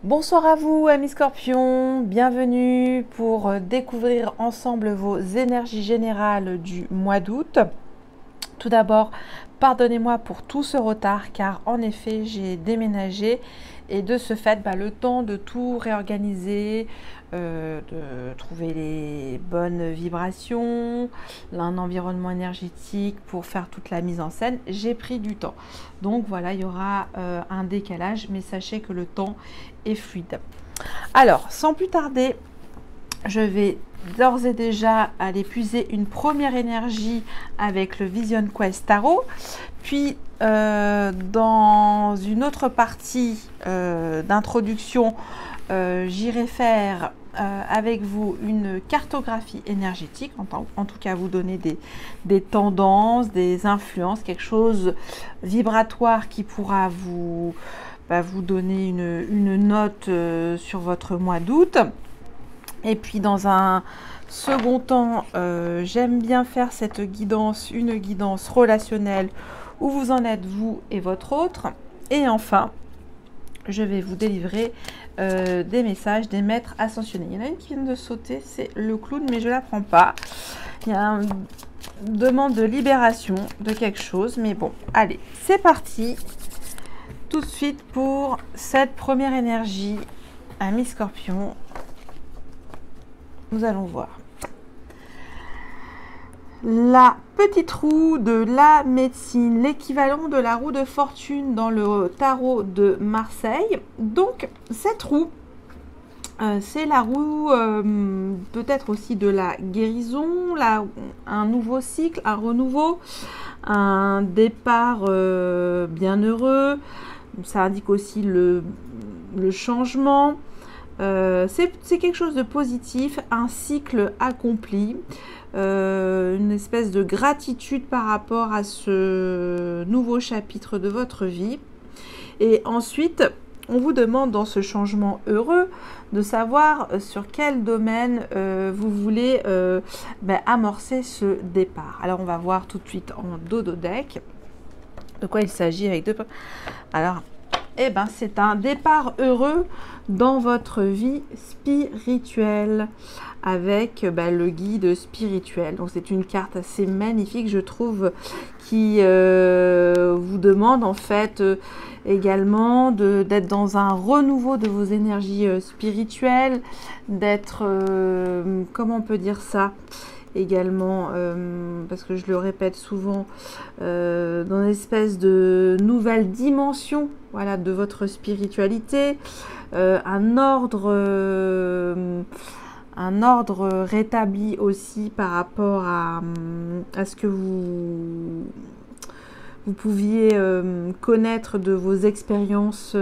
Bonsoir à vous, amis scorpions, bienvenue pour découvrir ensemble vos énergies générales du mois d'août. Tout d'abord, pardonnez-moi pour tout ce retard car en effet j'ai déménagé et de ce fait le temps de tout réorganiser, de trouver les bonnes vibrations, un environnement énergétique pour faire toute la mise en scène, j'ai pris du temps. Donc voilà, il y aura un décalage, mais sachez que le temps est fluide. Alors, sans plus tarder, je vais d'ores et déjà aller puiser une première énergie avec le Vision Quest Tarot. Puis, dans une autre partie d'introduction, j'irai faire avec vous une cartographie énergétique, en tout cas vous donner des tendances, des influences, quelque chose vibratoire qui pourra vous donner une note sur votre mois d'août. Et puis dans un second temps, j'aime bien faire cette guidance, une guidance relationnelle où vous en êtes vous et votre autre. Et enfin, je vais vous délivrer des messages des maîtres ascensionnés. Il y en a une qui vient de sauter, c'est le clown, mais je ne la prends pas. Il y a une demande de libération de quelque chose, mais bon, allez, c'est parti. Tout de suite pour cette première énergie, amis scorpions. Nous allons voir. La petite roue de la médecine, l'équivalent de la roue de fortune dans le tarot de Marseille. Donc, cette roue, c'est la roue peut-être aussi de la guérison, un nouveau cycle, un renouveau, un départ bienheureux. Ça indique aussi le changement. C'est quelque chose de positif, un cycle accompli, une espèce de gratitude par rapport à ce nouveau chapitre de votre vie. Et ensuite, on vous demande dans ce changement heureux de savoir sur quel domaine vous voulez amorcer ce départ. Alors, on va voir tout de suite en dodo deck de quoi il s'agit avec deux. Alors, c'est un départ heureux dans votre vie spirituelle avec le guide spirituel. Donc, c'est une carte assez magnifique, je trouve, qui vous demande en fait également d'être dans un renouveau de vos énergies spirituelles, d'être, comment on peut dire ça également, parce que je le répète souvent, dans une espèce de nouvelle dimension, voilà, de votre spiritualité, un ordre rétabli aussi par rapport à ce que vous pouviez connaître de vos expériences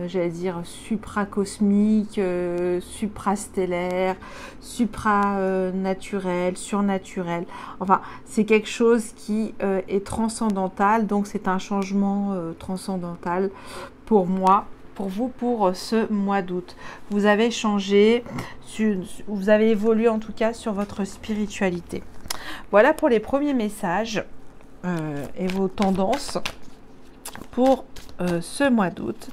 j'allais dire supracosmique, suprastellaire, supranaturel, surnaturel. Enfin, c'est quelque chose qui est transcendantal, donc c'est un changement transcendantal pour moi, pour vous, pour ce mois d'août. Vous avez changé, vous avez évolué en tout cas sur votre spiritualité. Voilà pour les premiers messages et vos tendances pour ce mois d'août.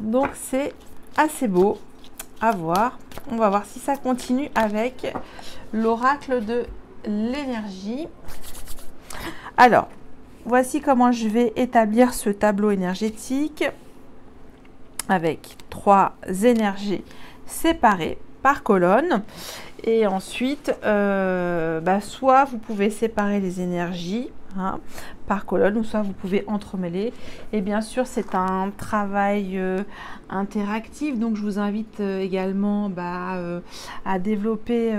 Donc c'est assez beau à voir. On va voir si ça continue avec l'oracle de l'énergie. Alors, voici comment je vais établir ce tableau énergétique avec 3 énergies séparées par colonne. Et ensuite, soit vous pouvez séparer les énergies par colonne, ou soit vous pouvez entremêler. Et bien sûr, c'est un travail interactif, donc je vous invite également à développer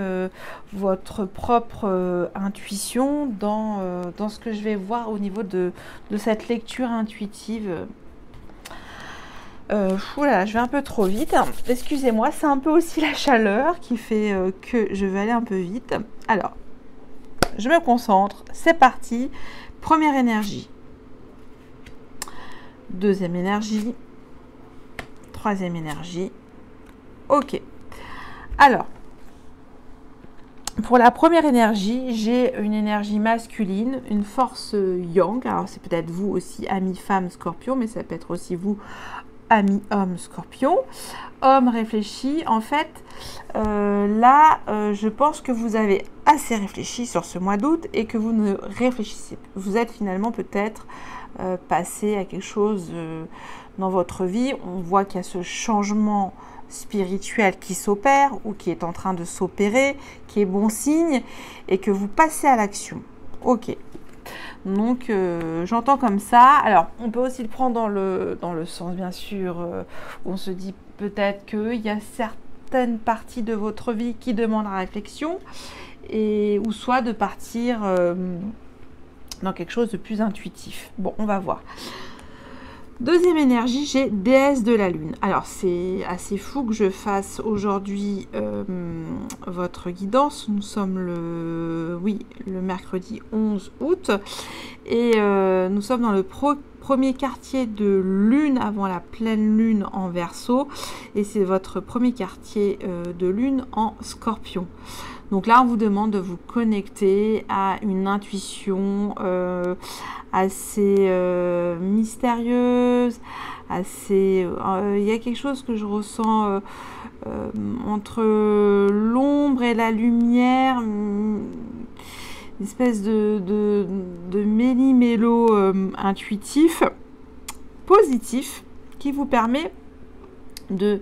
votre propre intuition dans ce que je vais voir au niveau de cette lecture intuitive. Oulala, je vais un peu trop vite. Excusez-moi, c'est un peu aussi la chaleur qui fait que je vais aller un peu vite. Alors, je me concentre. C'est parti. Première énergie. Deuxième énergie. Troisième énergie. Ok. Alors, Pour la première énergie, j'ai une énergie masculine, une force yang. Alors c'est peut-être vous aussi, ami femme scorpion, mais ça peut être aussi vous, ami homme scorpion. Homme réfléchi, en fait, je pense que vous avez assez réfléchi sur ce mois d'août et que vous ne réfléchissez plus. Vous êtes finalement peut-être passé à quelque chose dans votre vie. On voit qu'il y a ce changement spirituel qui s'opère ou qui est en train de s'opérer, qui est bon signe et que vous passez à l'action. Ok. Donc, j'entends comme ça. Alors, on peut aussi le prendre dans le sens, bien sûr, où on se dit peut-être qu'il y a certaines parties de votre vie qui demandent la réflexion, ou soit de partir dans quelque chose de plus intuitif. Bon, on va voir. Deuxième énergie, j'ai déesse de la lune. Alors, c'est assez fou que je fasse aujourd'hui votre guidance. Nous sommes le mercredi 11 août et nous sommes dans le premier quartier de lune avant la pleine lune en Verseau et c'est votre premier quartier de lune en Scorpion. Donc là, on vous demande de vous connecter à une intuition assez mystérieuse, assez. Il y a quelque chose que je ressens entre l'ombre et la lumière, une espèce de méli-mélo intuitif, positif, qui vous permet de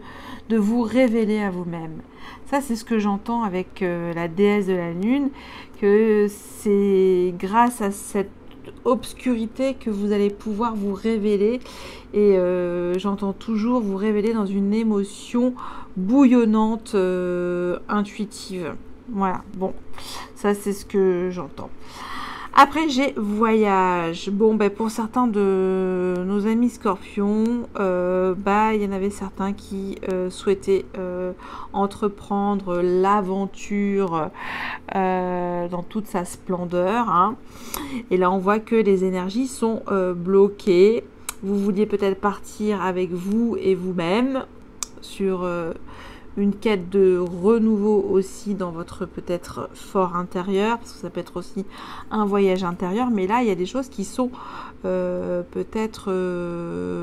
vous révéler à vous-même. Ça, c'est ce que j'entends avec la déesse de la lune, que c'est grâce à cette obscurité que vous allez pouvoir vous révéler et j'entends toujours vous révéler dans une émotion bouillonnante, intuitive. Voilà, bon, ça c'est ce que j'entends. Après, j'ai voyage. Bon, ben, pour certains de nos amis scorpions, il y en avait certains qui souhaitaient entreprendre l'aventure dans toute sa splendeur. Hein. Et là, on voit que les énergies sont bloquées. Vous vouliez peut-être partir avec vous et vous-même sur une quête de renouveau aussi dans votre peut-être fort intérieur, parce que ça peut être aussi un voyage intérieur, mais là il y a des choses qui sont peut-être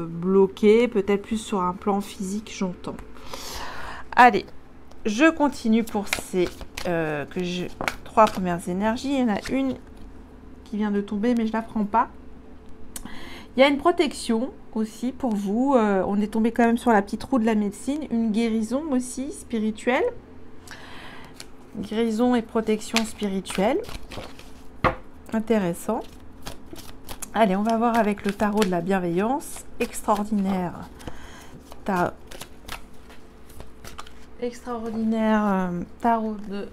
bloquées, peut-être plus sur un plan physique, j'entends. Allez, je continue pour ces trois premières énergies. Il y en a une qui vient de tomber, mais je ne la prends pas. Il y a une protection aussi pour vous. On est tombé quand même sur la petite roue de la médecine. Une guérison aussi spirituelle. Guérison et protection spirituelle. Intéressant. Allez, on va voir avec le tarot de la bienveillance. Extraordinaire. Extraordinaire tarot de...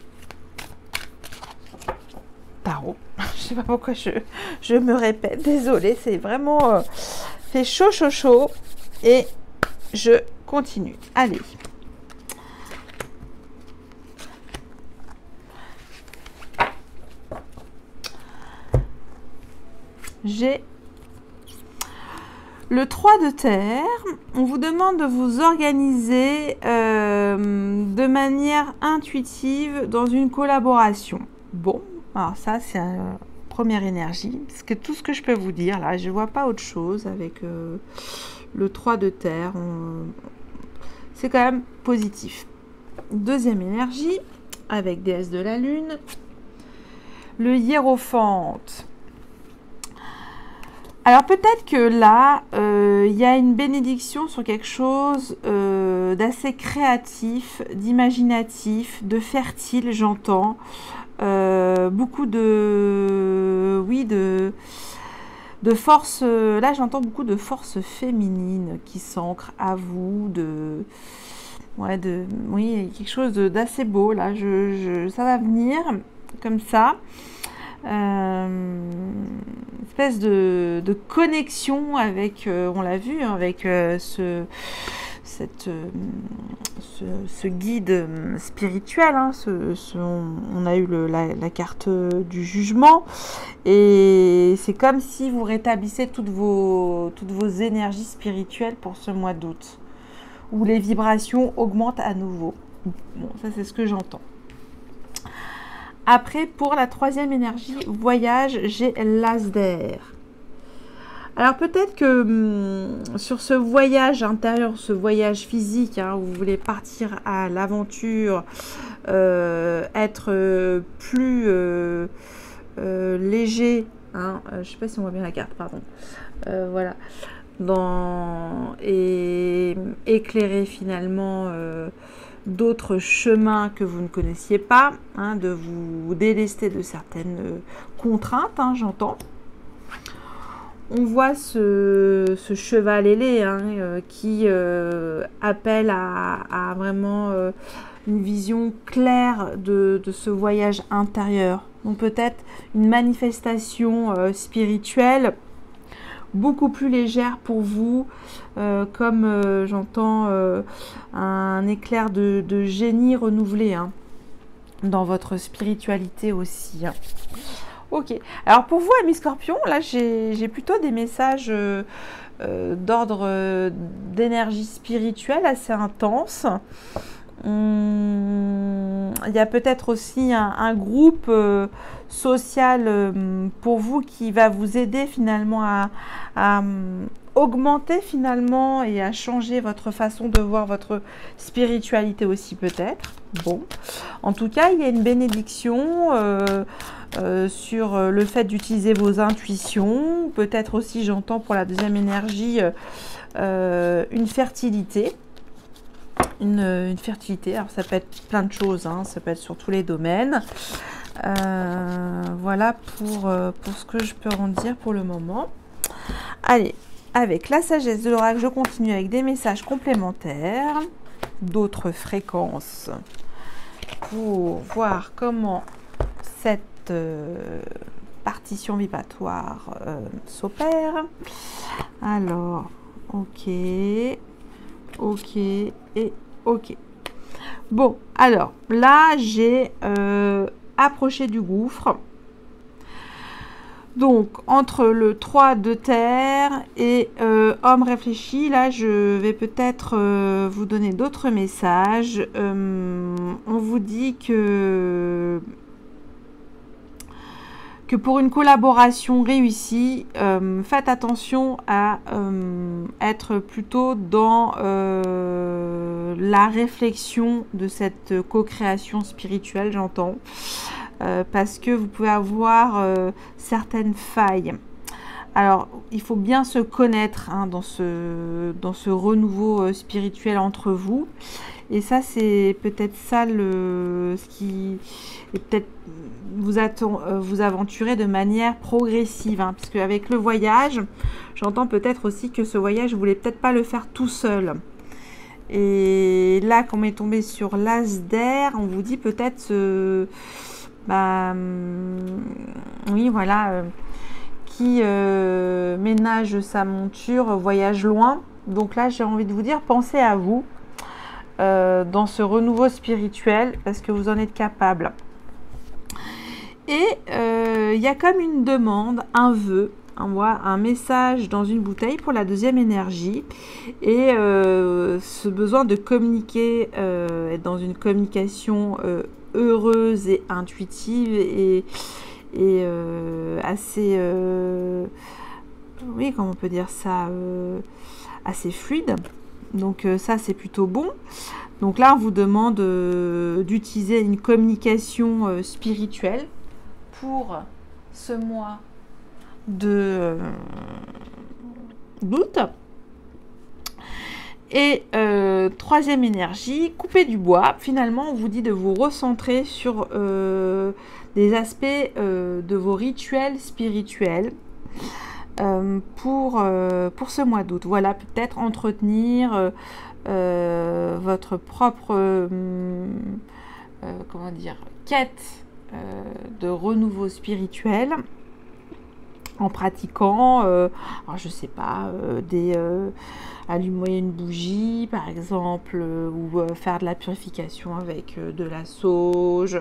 Tarot. Je sais pas pourquoi je me répète. Désolée, c'est vraiment... fait chaud, chaud, chaud. Et je continue. Allez. J'ai le 3 de terre. On vous demande de vous organiser de manière intuitive dans une collaboration. Bon, alors ça, c'est la première énergie. Parce que tout ce que je peux vous dire, là, je ne vois pas autre chose avec le 3 de terre. C'est quand même positif. Deuxième énergie, avec déesse de la lune. Le hiérophante. Alors peut-être que là, il y a une bénédiction sur quelque chose d'assez créatif, d'imaginatif, de fertile, j'entends. Beaucoup de... Oui, de force... Là, j'entends beaucoup de force féminine qui s'ancre à vous, oui, quelque chose d'assez beau, là. Ça va venir comme ça. Espèce de connexion avec, on l'a vu, hein, avec ce guide spirituel. Hein, on a eu la carte du jugement et c'est comme si vous rétablissez toutes vos énergies spirituelles pour ce mois d'août où les vibrations augmentent à nouveau. Bon, ça c'est ce que j'entends. Après, pour la troisième énergie, voyage, j'ai l'as d'air. Alors peut-être que sur ce voyage intérieur, ce voyage physique, où vous voulez partir à l'aventure, être plus léger, je ne sais pas si on voit bien la carte, pardon, voilà, et éclairer finalement d'autres chemins que vous ne connaissiez pas, de vous délester de certaines contraintes, j'entends. On voit ce cheval ailé qui appelle à vraiment une vision claire de ce voyage intérieur. Donc peut-être une manifestation spirituelle beaucoup plus légère pour vous, comme j'entends un éclair de génie renouvelé dans votre spiritualité aussi. Ok, alors pour vous, amis Scorpion, là j'ai plutôt des messages d'ordre d'énergie spirituelle assez intense. Il y a peut-être aussi un groupe social pour vous qui va vous aider finalement à augmenter finalement et à changer votre façon de voir votre spiritualité aussi peut-être. Bon, en tout cas, il y a une bénédiction sur le fait d'utiliser vos intuitions. Peut-être aussi, j'entends pour la deuxième énergie, une fertilité. Une fertilité, alors ça peut être plein de choses, ça peut être sur tous les domaines. Voilà pour ce que je peux en dire pour le moment. Allez, avec la sagesse de l'oracle, je continue avec des messages complémentaires, d'autres fréquences, pour voir comment cette partition vibratoire s'opère. Alors, ok, et ok. Bon, alors là, j'ai approché du gouffre. Donc, entre le 3 de terre et homme réfléchi, là, je vais peut-être vous donner d'autres messages. On vous dit que pour une collaboration réussie, faites attention à être plutôt dans la réflexion de cette co-création spirituelle, j'entends. Parce que vous pouvez avoir certaines failles. Alors, il faut bien se connaître dans ce renouveau spirituel entre vous. Et ça, c'est peut-être ça ce qui est peut-être vous aventurer de manière progressive. Puisque avec le voyage, j'entends peut-être aussi que ce voyage, vous ne voulez peut-être pas le faire tout seul. Et là, quand on est tombé sur l'as d'air, on vous dit peut-être oui, voilà, qui ménage sa monture, voyage loin. Donc là, j'ai envie de vous dire, pensez à vous dans ce renouveau spirituel parce que vous en êtes capable. Et il y a comme une demande, un vœu, un message dans une bouteille pour la deuxième énergie. Et ce besoin de communiquer, être dans une communication heureuse et intuitive et assez oui, comment on peut dire ça, assez fluide. Donc ça, c'est plutôt bon. Donc là, on vous demande d'utiliser une communication spirituelle pour ce mois d'août. Et troisième énergie, couper du bois. Finalement, on vous dit de vous recentrer sur des aspects de vos rituels spirituels pour ce mois d'août. Voilà, peut-être entretenir votre propre comment dire, quête de renouveau spirituel en pratiquant, alors je sais pas, allumer une bougie par exemple, ou faire de la purification avec de la sauge,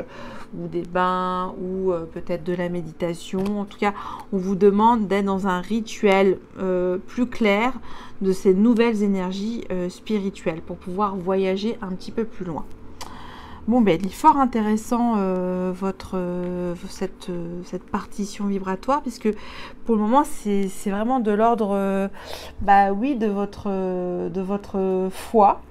ou des bains, ou peut-être de la méditation. En tout cas, on vous demande d'être dans un rituel plus clair de ces nouvelles énergies spirituelles pour pouvoir voyager un petit peu plus loin. Bon, ben, il est fort intéressant cette partition vibratoire, puisque pour le moment, c'est vraiment de l'ordre, bah oui, de votre foi.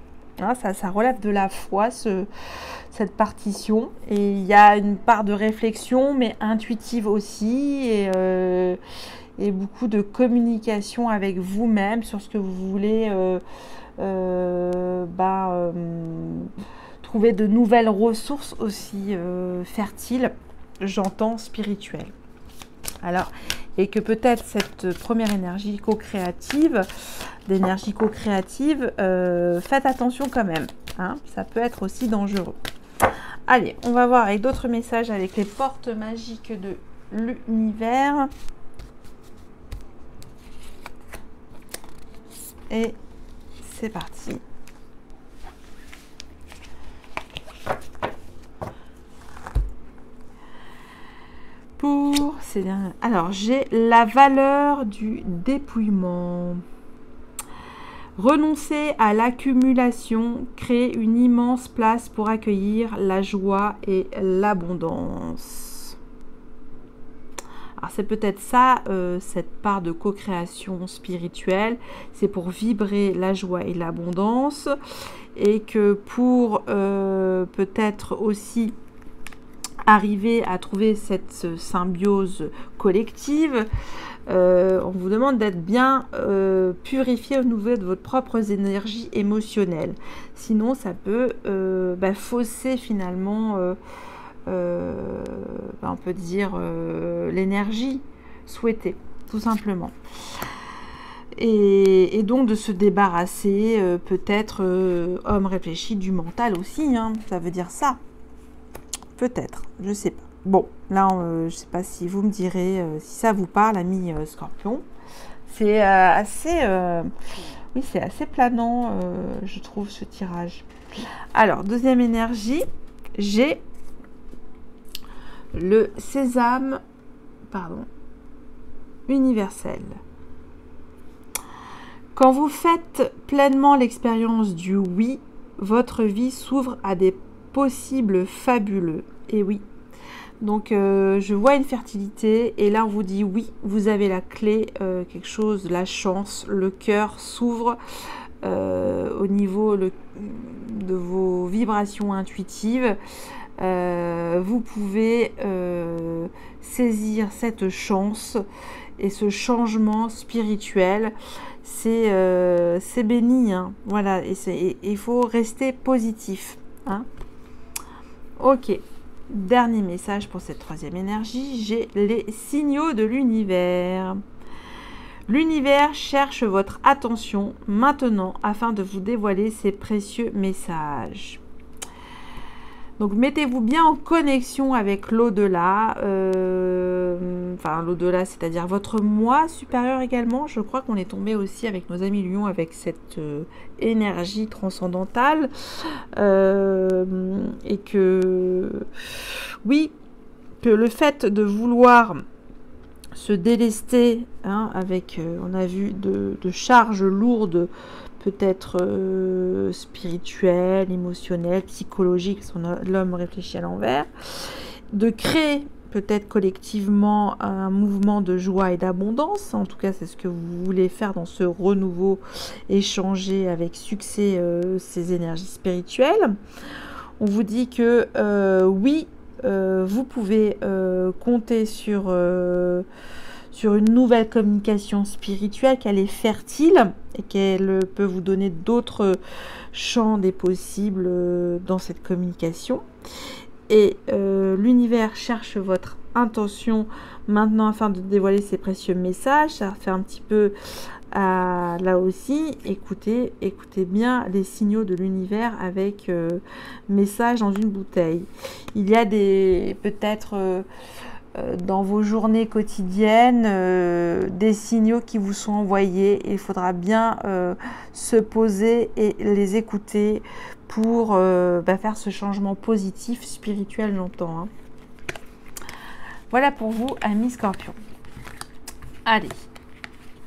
Hein, ça relève de la foi, cette partition. Et il y a une part de réflexion, mais intuitive aussi, et beaucoup de communication avec vous-même sur ce que vous voulez trouver de nouvelles ressources aussi fertiles, j'entends spirituelles. Alors, et que peut-être cette première énergie co-créative, faites attention quand même, hein, ça peut être aussi dangereux. Allez, on va voir avec d'autres messages avec les portes magiques de l'univers. Et c'est parti. Pour ces derniers... Alors, j'ai la valeur du dépouillement. Renoncer à l'accumulation, créer une immense place pour accueillir la joie et l'abondance. Alors, c'est peut-être ça, cette part de co-création spirituelle. C'est pour vibrer la joie et l'abondance. Et que pour peut-être aussi arriver à trouver cette symbiose collective, on vous demande d'être bien purifié au niveau de votre propre énergie émotionnelle. Sinon, ça peut fausser finalement, on peut dire, l'énergie souhaitée, tout simplement. Et donc de se débarrasser, peut-être, homme réfléchi, du mental aussi, hein, ça veut dire ça. Peut-être, je sais pas. Bon, là, je sais pas si vous me direz si ça vous parle, ami Scorpion. C'est oui, c'est assez planant, je trouve, ce tirage. Alors, deuxième énergie, j'ai le sésame, universel. Quand vous faites pleinement l'expérience du oui, votre vie s'ouvre à des possibles fabuleux. Et oui, donc je vois une fertilité et là on vous dit oui, vous avez la clé, quelque chose, la chance, le cœur s'ouvre au niveau de vos vibrations intuitives. Vous pouvez saisir cette chance et ce changement spirituel. C'est béni, hein. Voilà, et il faut rester positif, hein. Ok, dernier message pour cette troisième énergie, j'ai les signaux de l'univers. L'univers cherche votre attention maintenant afin de vous dévoiler ses précieux messages. Donc mettez-vous bien en connexion avec l'au-delà, enfin l'au-delà, c'est-à-dire votre moi supérieur également. Je crois qu'on est tombé aussi avec nos amis lions avec cette énergie transcendantale, et que oui, que le fait de vouloir se délester, hein, avec, on a vu, de charges lourdes, peut-être spirituel, émotionnel, psychologique, parce qu'on a l'homme réfléchi à l'envers, de créer peut-être collectivement un mouvement de joie et d'abondance. En tout cas, c'est ce que vous voulez faire dans ce renouveau, échanger avec succès ces énergies spirituelles. On vous dit que oui, vous pouvez compter sur une nouvelle communication spirituelle, qu'elle est fertile et qu'elle peut vous donner d'autres champs des possibles dans cette communication. Et l'univers cherche votre intention maintenant afin de dévoiler ses précieux messages. Ça fait un petit peu là aussi, écoutez bien les signaux de l'univers avec message dans une bouteille. Il y a peut-être dans vos journées quotidiennes, des signaux qui vous sont envoyés. Il faudra bien se poser et les écouter pour faire ce changement positif, spirituel, j'entends, hein. Voilà pour vous, amis Scorpion. Allez,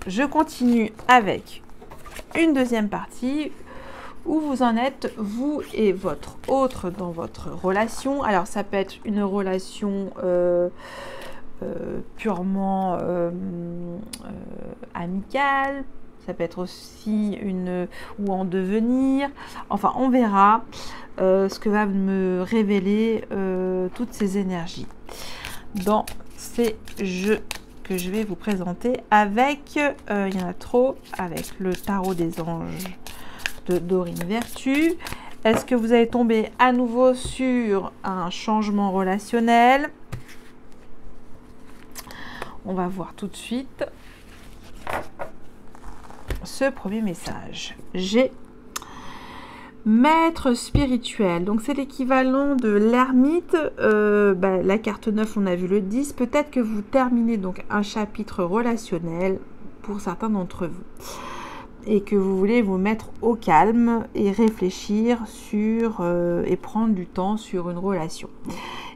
je continue avec une deuxième partie où vous en êtes, vous et votre autre, dans votre relation. Alors, ça peut être une relation purement amicale, ça peut être aussi une ou en devenir. Enfin, on verra ce que va me révéler toutes ces énergies dans ces jeux que je vais vous présenter avec, il y en a trop, avec le tarot des anges de Dorine Vertu. Est-ce que vous allez tomber à nouveau sur un changement relationnel? On va voir tout de suite ce premier message. J'ai maître spirituel. Donc, c'est l'équivalent de l'ermite. La carte 9, on a vu le 10. Peut-être que vous terminez donc un chapitre relationnel pour certains d'entre vous. Et que vous voulez vous mettre au calme et réfléchir sur et prendre du temps sur une relation.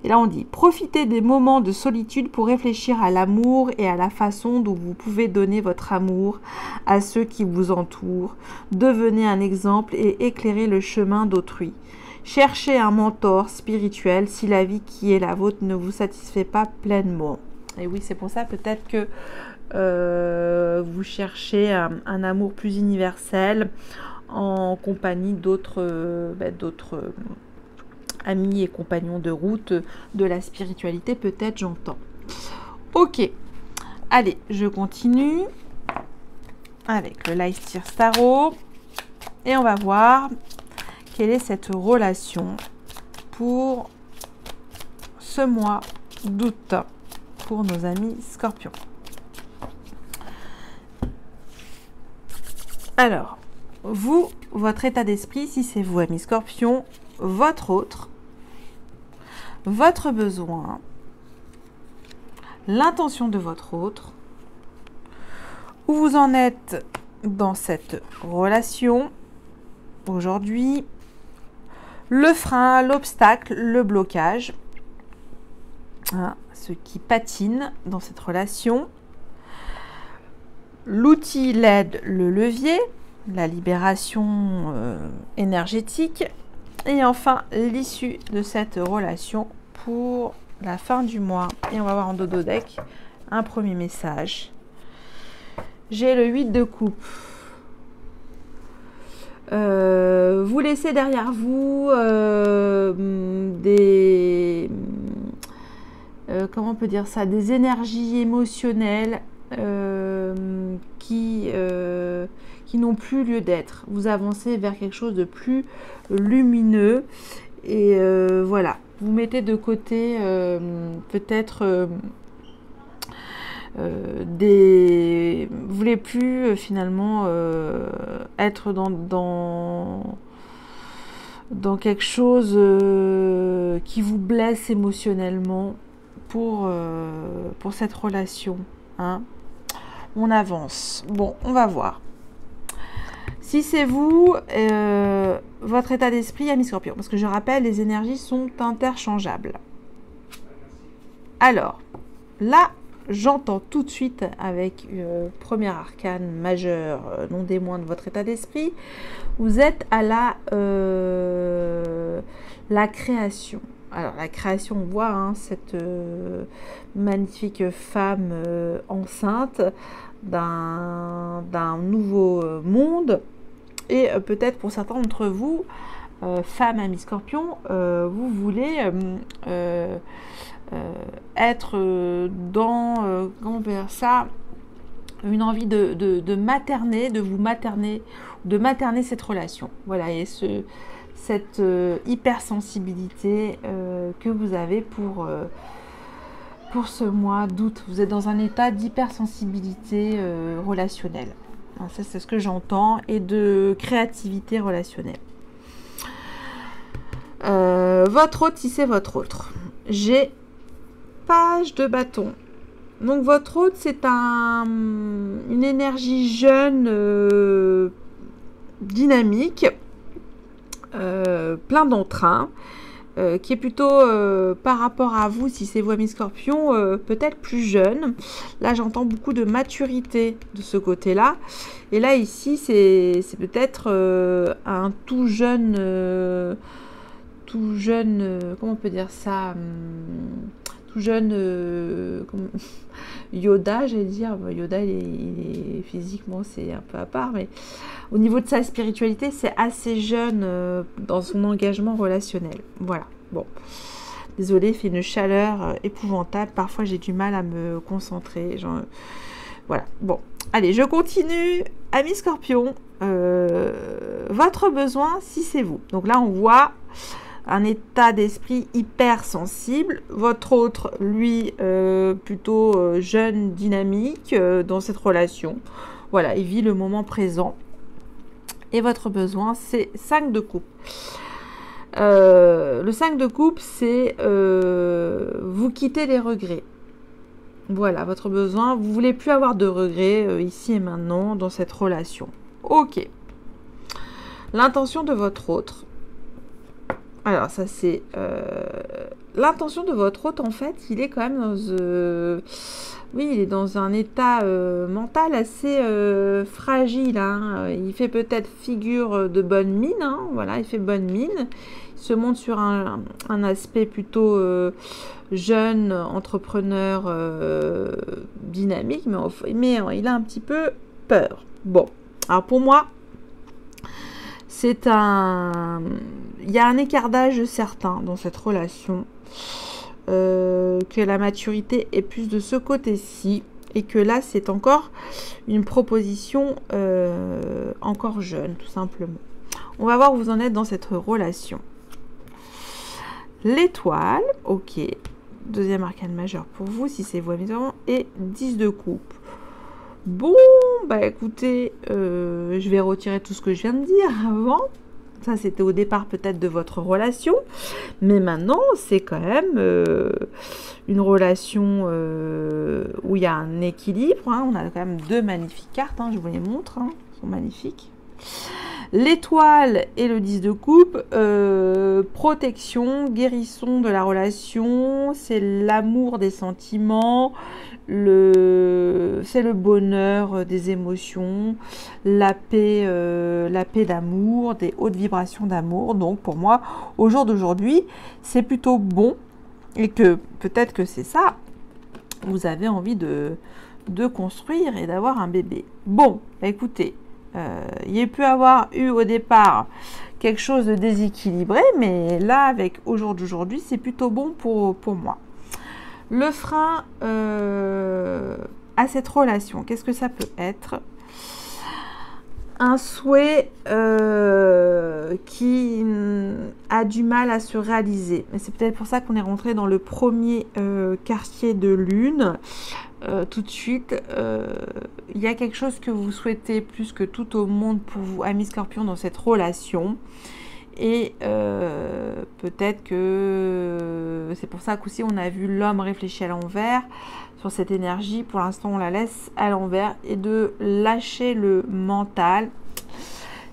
Et là on dit, profitez des moments de solitude pour réfléchir à l'amour et à la façon dont vous pouvez donner votre amour à ceux qui vous entourent. Devenez un exemple et éclairez le chemin d'autrui. Cherchez un mentor spirituel si la vie qui est la vôtre ne vous satisfait pas pleinement. Et oui, c'est pour ça peut-être que vous cherchez un amour plus universel en compagnie d'autres amis et compagnons de route de la spiritualité, peut-être, j'entends. Ok, allez, je continue avec le Life Tears Tarot et on va voir quelle est cette relation pour ce mois d'août pour nos amis Scorpions. Alors, vous, votre état d'esprit, si c'est vous, amis Scorpions, votre autre, votre besoin, l'intention de votre autre, où vous en êtes dans cette relation aujourd'hui, le frein, l'obstacle, le blocage, hein, ce qui patine dans cette relation, l'outil, l'aide, le levier, la libération énergétique, et enfin l'issue de cette relation pour la fin du mois. Et on va voir en dodo deck un premier message. J'ai le 8 de coupe. Vous laissez derrière vous comment on peut dire ça, des énergies émotionnelles qui n'ont plus lieu d'être. Vous avancez vers quelque chose de plus lumineux et voilà, vous mettez de côté peut-être vous voulez plus finalement être dans quelque chose qui vous blesse émotionnellement pour cette relation, hein. On avance. Bon, on va voir. Si c'est vous, votre état d'esprit, amis Scorpions, parce que je rappelle, les énergies sont interchangeables. Alors, là, j'entends tout de suite avec premier arcane majeur, non des moindres, de votre état d'esprit, vous êtes à la création. Alors, la création, on voit hein, cette magnifique femme enceinte d'un nouveau monde. Et peut-être pour certains d'entre vous, femmes, amis Scorpions, vous voulez être dans, comment on peut dire ça, une envie de materner, de materner cette relation. Voilà, et cette hypersensibilité que vous avez pour ce mois d'août. Vous êtes dans un état d'hypersensibilité relationnelle. Alors ça, c'est ce que j'entends, et de créativité relationnelle. Votre autre, si c'est votre autre. J'ai page de bâton. Donc votre autre, c'est une énergie jeune, dynamique, plein d'entrain, qui est plutôt par rapport à vous, si c'est vous, amis Scorpions, peut-être plus jeune. Là, j'entends beaucoup de maturité de ce côté-là. Et là, ici, c'est peut-être un tout jeune, comment on peut dire ça, tout jeune, Yoda, j'allais dire. Yoda, il est physiquement, c'est un peu à part, mais au niveau de sa spiritualité, c'est assez jeune dans son engagement relationnel. Voilà, bon. Désolée, il fait une chaleur épouvantable. Parfois, j'ai du mal à me concentrer. Genre, voilà, bon. Allez, je continue. Amis Scorpion, votre besoin, si c'est vous. Donc là, on voit un état d'esprit hyper sensible. Votre autre, lui, plutôt jeune, dynamique dans cette relation. Voilà, il vit le moment présent. Et votre besoin, c'est 5 de coupe. Le 5 de coupe, c'est vous quitter les regrets. Voilà, votre besoin. Vous ne voulez plus avoir de regrets ici et maintenant dans cette relation. Ok. L'intention de votre autre. Alors, ça c'est... l'intention de votre autre, en fait, il est quand même dans... oui, il est dans un état mental assez fragile. Hein. Il fait peut-être figure de bonne mine. Hein. Voilà, il fait bonne mine. Il se montre sur un aspect plutôt jeune, entrepreneur, dynamique. Mais il a un petit peu peur. Bon, alors pour moi, c'est un... Il y a un écartage certain dans cette relation. Que la maturité est plus de ce côté-ci et que là c'est encore une proposition encore jeune tout simplement. On va voir où vous en êtes dans cette relation. L'étoile, ok, deuxième arcane majeur pour vous si c'est vous évidemment, et 10 de coupe. Bon, bah écoutez, je vais retirer tout ce que je viens de dire avant. Ça, c'était au départ peut-être de votre relation. Mais maintenant, c'est quand même une relation où il y a un équilibre. Hein. On a quand même 2 magnifiques cartes. Hein. Je vous les montre. Hein. Elles sont magnifiques. L'étoile et le 10 de coupe. Protection, guérison de la relation. C'est l'amour des sentiments. C'est le bonheur des émotions, la paix d'amour, des hautes vibrations d'amour. Donc pour moi, au jour d'aujourd'hui, c'est plutôt bon et que peut-être que c'est ça, vous avez envie de construire et d'avoir un bébé. Bon, écoutez, il peut avoir eu au départ quelque chose de déséquilibré, mais là, avec au jour d'aujourd'hui, c'est plutôt bon pour moi. Le frein à cette relation, qu'est-ce que ça peut être? Un souhait qui a du mal à se réaliser. Mais c'est peut-être pour ça qu'on est rentré dans le premier quartier de lune. Tout de suite, il y a quelque chose que vous souhaitez plus que tout au monde pour vous, amis Scorpion, dans cette relation. Et peut-être que c'est pour ça qu'aussi on a vu l'homme réfléchir à l'envers sur cette énergie. Pour l'instant, on la laisse à l'envers et de lâcher le mental.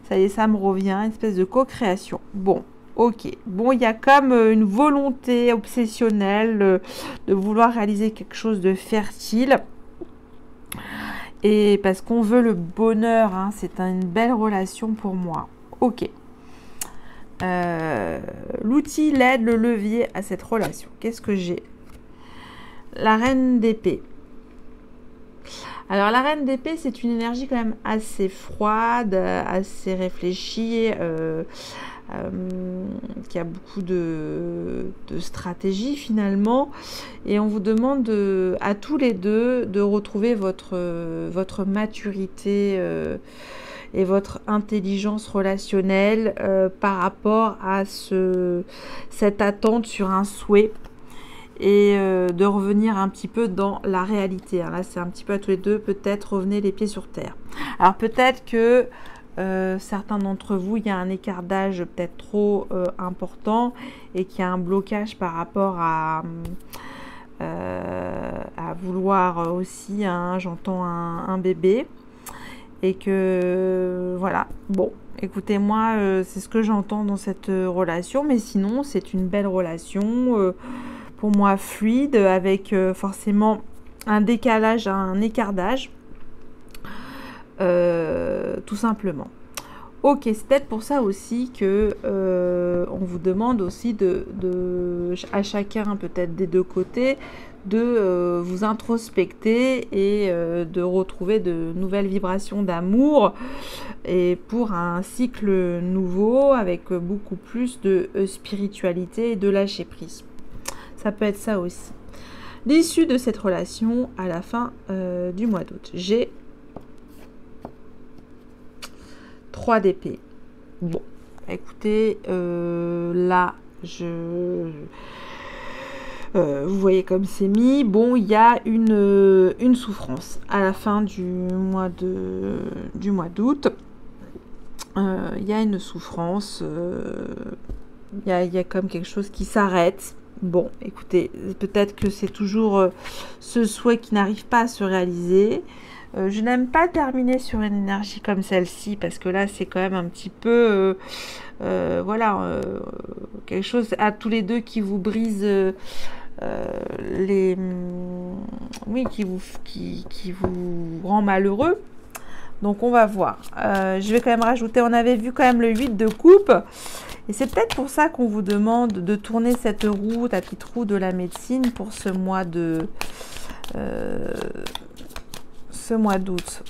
Ça y est, ça me revient, une espèce de co-création. Bon, ok. Bon, il y a comme une volonté obsessionnelle de vouloir réaliser quelque chose de fertile. Et parce qu'on veut le bonheur, hein, c'est une belle relation pour moi. Ok. L'outil, l'aide, le levier à cette relation. Qu'est-ce que j'ai? La reine d'épée. Alors la reine d'épée, c'est une énergie quand même assez froide, assez réfléchie, qui a beaucoup de stratégie finalement. Et on vous demande à tous les deux de retrouver votre maturité et votre intelligence relationnelle par rapport à cette attente sur un souhait et de revenir un petit peu dans la réalité. Alors là, c'est un petit peu à tous les deux, peut-être revenez les pieds sur terre. Alors peut-être que certains d'entre vous, il y a un écart d'âge peut-être trop important et qu'il y a un blocage par rapport à vouloir aussi, hein, j'entends un bébé. Et que voilà, bon, écoutez, moi c'est ce que j'entends dans cette relation, mais sinon c'est une belle relation pour moi fluide, avec forcément un décalage, un écart d'âge, tout simplement. Ok, c'est peut-être pour ça aussi que on vous demande aussi à chacun peut-être des deux côtés de vous introspecter et de retrouver de nouvelles vibrations d'amour et pour un cycle nouveau avec beaucoup plus de spiritualité et de lâcher prise. Ça peut être ça aussi. L'issue de cette relation à la fin du mois d'août. J'ai 3 d'épée. Bon, écoutez, là, vous voyez comme c'est mis. Bon, il y a une souffrance à la fin du mois d'août. Il y a une souffrance. Il y a comme quelque chose qui s'arrête. Bon, écoutez, peut-être que c'est toujours ce souhait qui n'arrive pas à se réaliser. Je n'aime pas terminer sur une énergie comme celle-ci parce que là, c'est quand même un petit peu, voilà, quelque chose à tous les deux qui vous brise oui, qui vous rend malheureux. Donc, on va voir. Je vais quand même rajouter, on avait vu quand même le 8 de coupe. Et c'est peut-être pour ça qu'on vous demande de tourner cette roue, ta petite roue de la médecine pour ce mois d'août.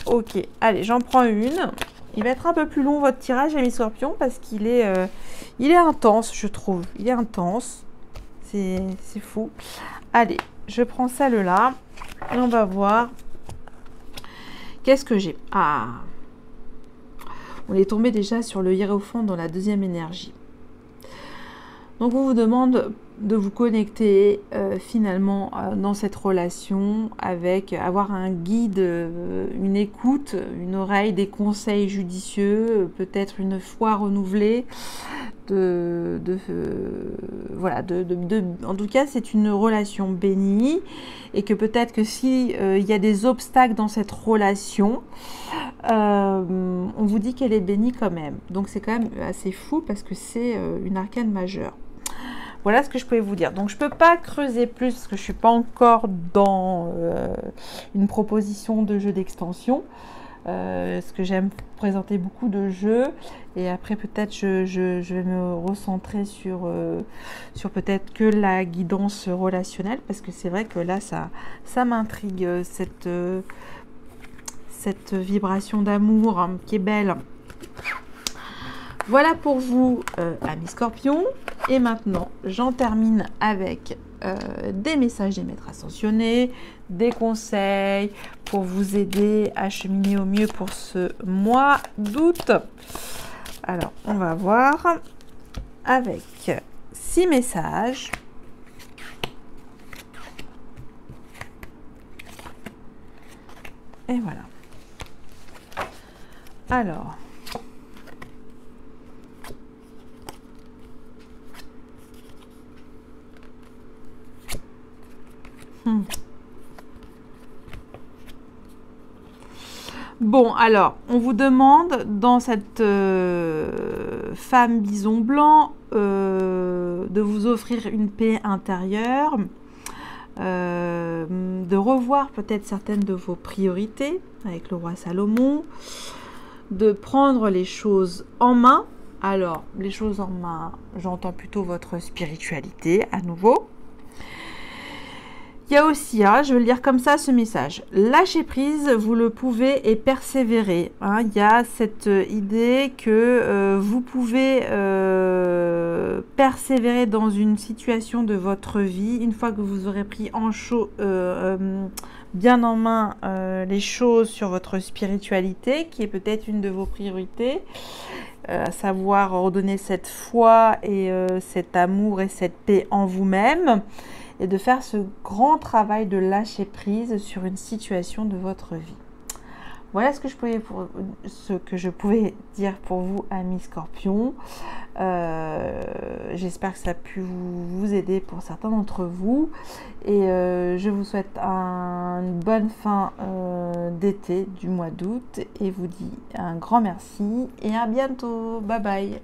Ok, allez, j'en prends une. Il va être un peu plus long votre tirage, ami Scorpion, parce qu'il est intense, je trouve. Il est intense. C'est fou. Allez, je prends celle-là et on va voir. Qu'est-ce que j'ai? Ah, on est tombé déjà sur le hiérophant dans la deuxième énergie. Donc, on vous demande de vous connecter finalement dans cette relation avec avoir un guide, une écoute, une oreille, des conseils judicieux, peut-être une foi renouvelée. Voilà, en tout cas, c'est une relation bénie et que peut-être que si il y a des obstacles dans cette relation, on vous dit qu'elle est bénie quand même. Donc, c'est quand même assez fou parce que c'est une arcane majeure. Voilà ce que je pouvais vous dire. Donc, je ne peux pas creuser plus parce que je ne suis pas encore dans une proposition de jeu d'extension. Parce que j'aime présenter beaucoup de jeux. Et après, peut-être, je vais me recentrer sur peut-être que la guidance relationnelle. Parce que c'est vrai que là, ça m'intrigue, cette vibration d'amour qui est belle. Voilà pour vous, amis Scorpions. Et maintenant, j'en termine avec des messages des maîtres ascensionnés, des conseils pour vous aider à cheminer au mieux pour ce mois d'août. Alors, on va voir avec 6 messages. Et voilà. Alors... Bon, alors, on vous demande dans cette femme bison blanc de vous offrir une paix intérieure, de revoir peut-être certaines de vos priorités avec le roi Salomon, de prendre les choses en main. Alors, les choses en main, j'entends plutôt votre spiritualité à nouveau. Il y a aussi, je vais le lire comme ça, ce message. Lâcher prise, vous le pouvez et persévérer. Il y a cette idée que vous pouvez persévérer dans une situation de votre vie. Une fois que vous aurez pris bien en main les choses sur votre spiritualité, qui est peut-être une de vos priorités, à savoir redonner cette foi et cet amour et cette paix en vous-même. Et de faire ce grand travail de lâcher prise sur une situation de votre vie. Voilà ce que je pouvais dire pour vous, amis Scorpions. J'espère que ça a pu vous aider pour certains d'entre vous. Et je vous souhaite une bonne fin d'été du mois d'août. Et vous dis un grand merci et à bientôt. Bye bye.